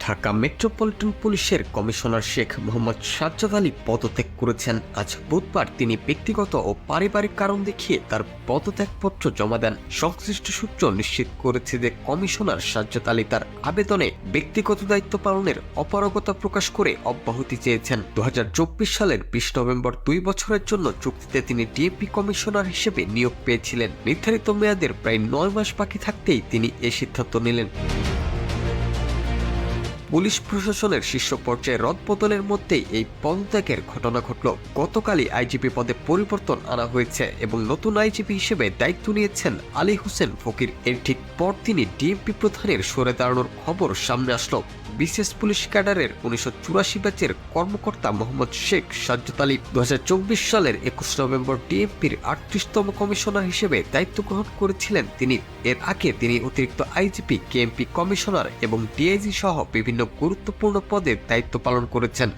Dhaka metropolitan পুলিশের commissioner Sheikh Mohammad Sajjad Ali পদত্যাগ করেছেন। আজ বুধবার তিনি ব্যক্তিগত ও পারিবারিক কারণ দেখিয়ে তার পদত্যাগপত্র জমা দেন। সংশ্লিষ্ট সূত্র নিশ্চিত করেছে যে কমিশনার সাজ্জাদ আলী তার আবেদনে ব্যক্তিগত দায়িত্ব পালনের অপারগতা প্রকাশ করে অব্যাহতি চেয়েছেন। 2024 সালের 20 নভেম্বর 2 বছরের জন্য চুক্তিতে তিনি ডিএমপি কমিশনার হিসেবে নিয়োগ পেয়েছিলেন। নির্ধারিত মেয়াদের প্রায় 9 মাস বাকি থাকতেই তিনি এ সিদ্ধান্ত নিলেন। পুলিশ প্রশাসনের শীর্ষ পর্যায়ে রদবদলের মধ্যেই এই পদত্যাগের ঘটনা ঘটল। গতকালই আইজিপি পদে পরিবর্তন আনা হয়েছে এবং নতুন আইজিপি হিসেবে দায়িত্ব নিয়েছেন আলী হোসেন ফকির। এর ঠিক পরদিনই ডিএমপি প্রধানের সরে দাঁড়ানোর খবর সামনে আসলো। বিশেষ পুলিশ ক্যাডারের 1984 ব্যাচের কর্মকর্তা মোহাম্মদ শেখ সাজ্জাদ আলী 2024 সালের 21 নভেম্বর ডিএমপির 38তম কমিশনার হিসেবে দায়িত্ব গ্রহণ করেছিলেন। তিনি এর আগে তিনি অতিরিক্ত আইজিপি, কেএমপি কমিশনার এবং ডিআইজি সহ বিভিন্ন গুরুত্বপূর্ণ পদে দায়িত্ব পালন করেছেন।